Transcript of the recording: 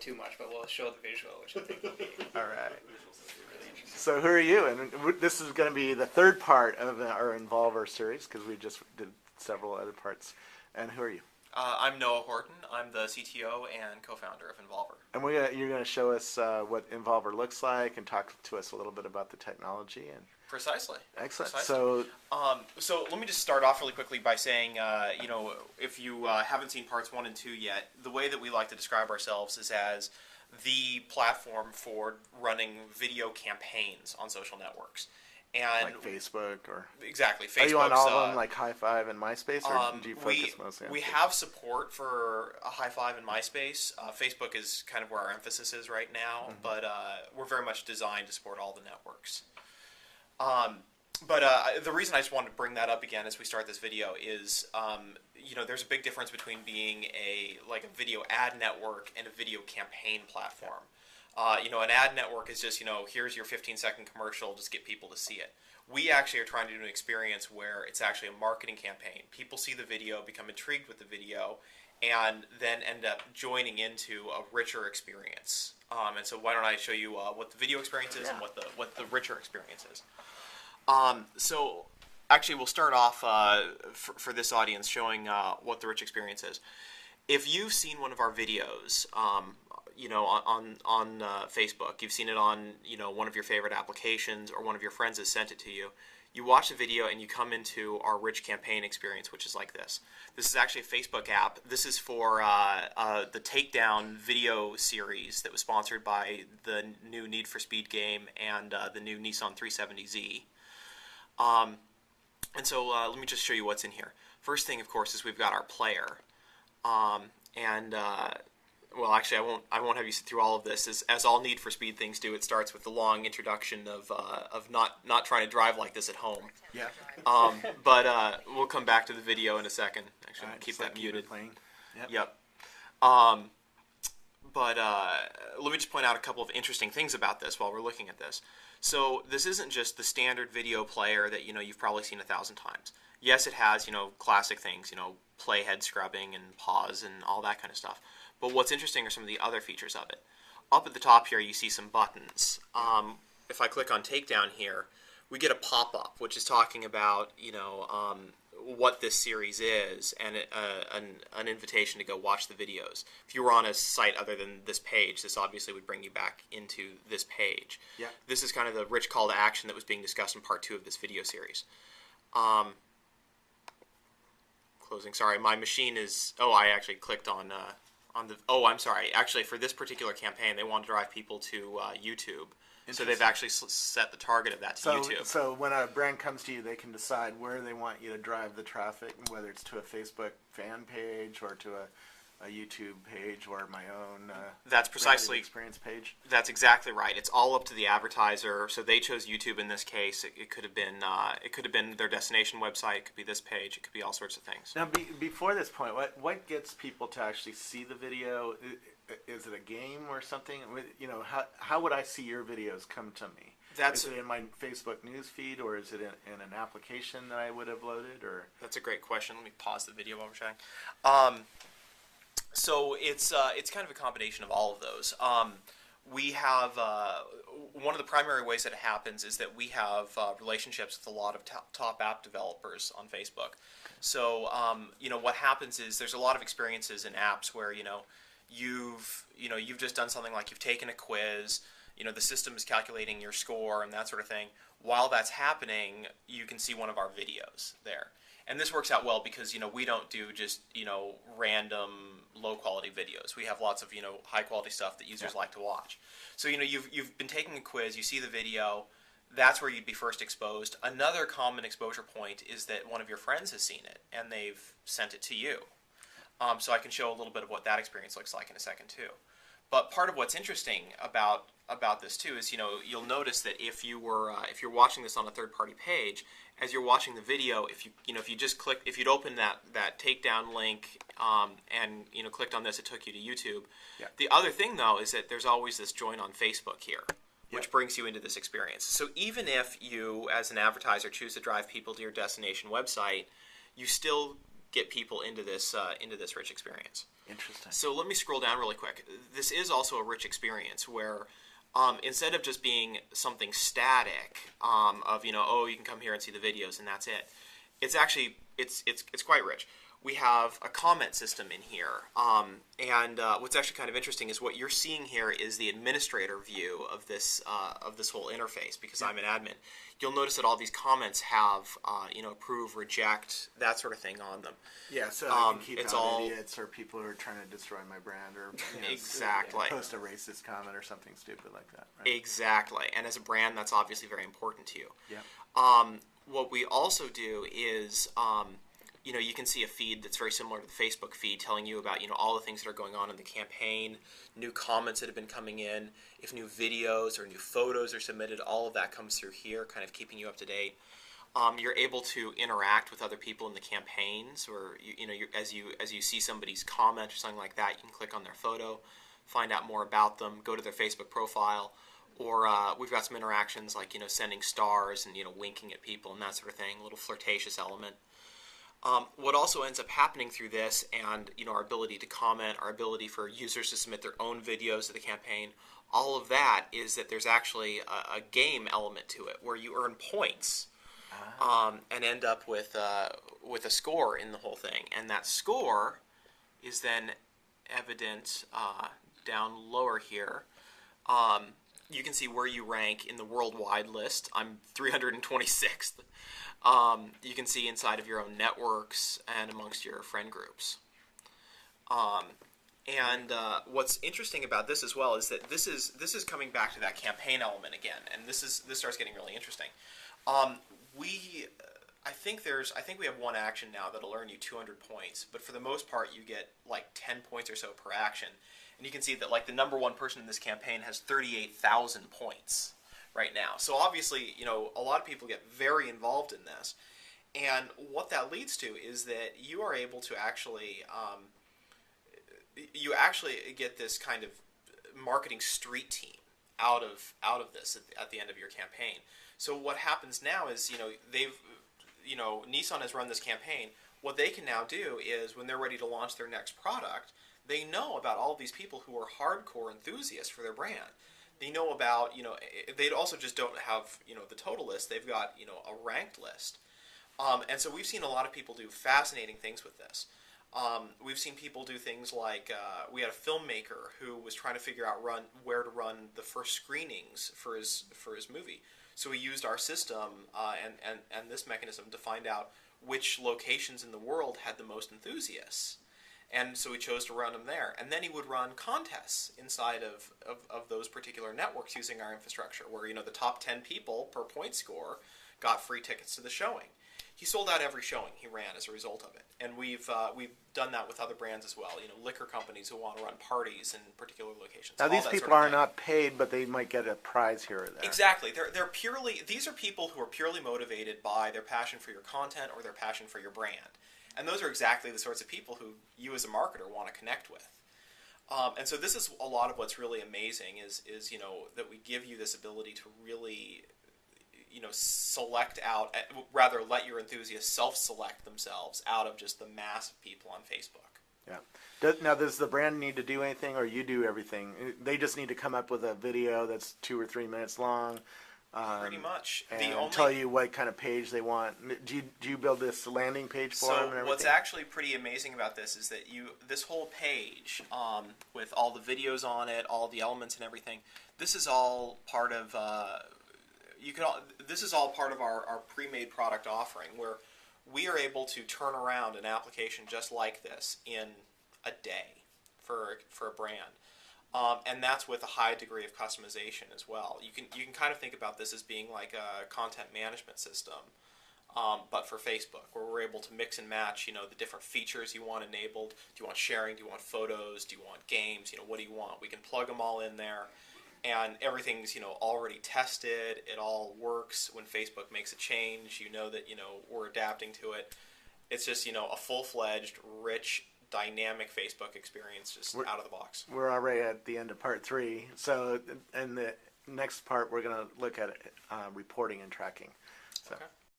too much, but we'll show the visual, which I think will be All right. really interesting. So who are you? And this is going to be the third part of our Involver series because we just did several other parts. And who are you? I'm Noah Horton. I'm the CTO and co-founder of Involver. And you're going to show us what Involver looks like and talk to us a little bit about the technology. And Precisely. excellent. Precisely. So let me just start off really quickly by saying, if you haven't seen parts 1 and 2 yet, the way that we like to describe ourselves is as the platform for running video campaigns on social networks. And like Facebook or exactly, Facebook. Are you on all of them, like High Five and MySpace, or do you focus mostly on we Facebook? have support for High Five and MySpace. Facebook is kind of where our emphasis is right now, but we're very much designed to support all the networks. The reason I just wanted to bring that up again as we start this video is, there's a big difference between being a video ad network and a video campaign platform. An ad network is just, here's your 15-second commercial, just get people to see it. We actually are trying to do an experience where it's actually a marketing campaign. People see the video, become intrigued with the video, and then end up joining into a richer experience. And so why don't I show you what the video experience is and what the richer experience is. So actually we'll start off for this audience showing what the rich experience is. If you've seen one of our videos, on Facebook, you've seen it on one of your favorite applications, or one of your friends has sent it to you. You watch the video and you come into our rich campaign experience, which is like this. This is actually a Facebook app. This is for the Takedown video series that was sponsored by the new Need for Speed game and the new Nissan 370Z. And so let me just show you what's in here. First thing, of course, is we've got our player. Well, actually, I won't have you sit through all of this. As all Need for Speed things do, it starts with the long introduction of not trying to drive like this at home. Yeah. But we'll come back to the video in a second. Actually, Right, keep just that muted. Playing. Yep. But let me just point out a couple of interesting things about this while we're looking at this. So this isn't just the standard video player that you've probably seen 1,000 times. Yes, it has classic things, play head scrubbing and pause and all that kind of stuff. But what's interesting are some of the other features of it. Up at the top here, you see some buttons. If I click on Takedown here, we get a pop-up, which is talking about what this series is, and an invitation to go watch the videos. If you were on a site other than this page, this obviously would bring you back into this page. Yeah. This is kind of the rich call to action that was being discussed in part 2 of this video series. Closing. Sorry, my machine is. Oh, I actually clicked on the. Oh, I'm sorry. Actually, for this particular campaign, they want to drive people to YouTube. So they've actually set the target of that to YouTube. So when a brand comes to you, they can decide where they want you to drive the traffic, whether it's to a Facebook fan page or to a YouTube page or my own that's precisely experience page. That's exactly right. It's all up to the advertiser. So they chose YouTube in this case. It could have been their destination website. It could be this page. It could be all sorts of things. Now, before this point, what gets people to actually see the video? Is it a game or something? How would I see your videos come to me? Is it in my Facebook news feed, or is it in an application that I would have loaded? Or that's a great question. Let me pause the video while we're chatting. So it's kind of a combination of all of those. We have one of the primary ways that it happens is that we have relationships with a lot of top app developers on Facebook. So what happens is there's a lot of experiences in apps where you've just done something like you've taken a quiz. The system is calculating your score and that sort of thing. While that's happening, you can see one of our videos there. And this works out well because we don't do just random low quality videos. We have lots of high quality stuff that users like to watch. So you've been taking a quiz, you see the video, that's where you'd be first exposed. Another common exposure point is that one of your friends has seen it and they've sent it to you. So I can show a little bit of what that experience looks like in a second too. But part of what's interesting about this too is you'll notice that if you're watching this on a third-party page, as you're watching the video, if you'd open that Takedown link and clicked on this, it took you to YouTube. Yeah. The other thing though is that there's always this join on Facebook here, which brings you into this experience. So even if you, as an advertiser, choose to drive people to your destination website, you still get people into this rich experience. Interesting. So let me scroll down really quick. This is also a rich experience where instead of just being something static of, you know, oh, you can come here and see the videos and that's it, it's actually it's quite rich. We have a comment system in here, and what's actually kind of interesting is what you're seeing here is the administrator view of this whole interface, because I'm an admin. You'll notice that all these comments have you know, approve, reject, that sort of thing on them. Yeah, so I can keep it's out all idiots or people who are trying to destroy my brand, or you know, exactly post a racist comment or something stupid like that. Right? Exactly, and as a brand, that's obviously very important to you. Yeah. What we also do is you know, you can see a feed that's very similar to the Facebook feed, telling you about, you know, all the things that are going on in the campaign, new comments that have been coming in, if new videos or new photos are submitted, all of that comes through here, kind of keeping you up to date. You're able to interact with other people in the campaigns, or you know, as you see somebody's comment or something like that, you can click on their photo, find out more about them, go to their Facebook profile, or we've got some interactions like, you know, sending stars and, you know, winking at people and that sort of thing, a little flirtatious element. What also ends up happening through this, and you know, our ability to comment, our ability for users to submit their own videos of the campaign, all of that is that there's actually a game element to it where you earn points and end up with a score in the whole thing, and that score is then evident down lower here. You can see where you rank in the worldwide list. I'm 326th. You can see inside of your own networks and amongst your friend groups. What's interesting about this as well is that this is coming back to that campaign element again, and this starts getting really interesting. I think we have one action now that'll earn you 200 points, but for the most part you get like 10 points or so per action. And you can see that like the number one person in this campaign has 38,000 points right now. So obviously, you know, a lot of people get very involved in this. And what that leads to is that you are able to actually, you actually get this kind of marketing street team out of this at the end of your campaign. So what happens now is, you know, Nissan has run this campaign. What they can now do is when they're ready to launch their next product, they know about all of these people who are hardcore enthusiasts for their brand. They know about, you know, they also just don't have, you know, the total list. They've got, you know, a ranked list. And so we've seen a lot of people do fascinating things with this. We've seen people do things like, we had a filmmaker who was trying to figure out where to run the first screenings for his movie. So he used our system and this mechanism to find out which locations in the world had the most enthusiasts. And so he chose to run them there. And then he would run contests inside of those particular networks using our infrastructure, where, you know, the top 10 people per point score got free tickets to the showing. He sold out every showing he ran as a result of it. And we've done that with other brands as well. You know, liquor companies who want to run parties in particular locations. Now these people are not paid, but they might get a prize here or there. Exactly. These are people who are purely motivated by their passion for your content or their passion for your brand. And those are exactly the sorts of people who you as a marketer want to connect with. And so this is a lot of what's really amazing is, you know, that we give you this ability to really, you know, select out, rather let your enthusiasts self-select themselves out of just the mass of people on Facebook. Yeah. Now, does the brand need to do anything, or you do everything? They just need to come up with a video that's 2 or 3 minutes long. Pretty much. And tell you what kind of page they want. Do you build this landing page for them and everything? So what's actually pretty amazing about this is that this whole page, with all the videos on it, all the elements and everything, this is all part of this is all part of our pre-made product offering, where we are able to turn around an application just like this in a day for a brand. And that's with a high degree of customization as well. You can kind of think about this as being like a content management system, but for Facebook, where we're able to mix and match, you know, the different features you want enabled. Do you want sharing? Do you want photos? Do you want games? You know, what do you want? We can plug them all in there, and everything's, you know, already tested. It all works. When Facebook makes a change, you know that, you know, we're adapting to it. It's just, you know, a full-fledged, rich, dynamic Facebook experience just out of the box. We're already at the end of part 3. So in the next part, we're going to look at reporting and tracking. So. Okay.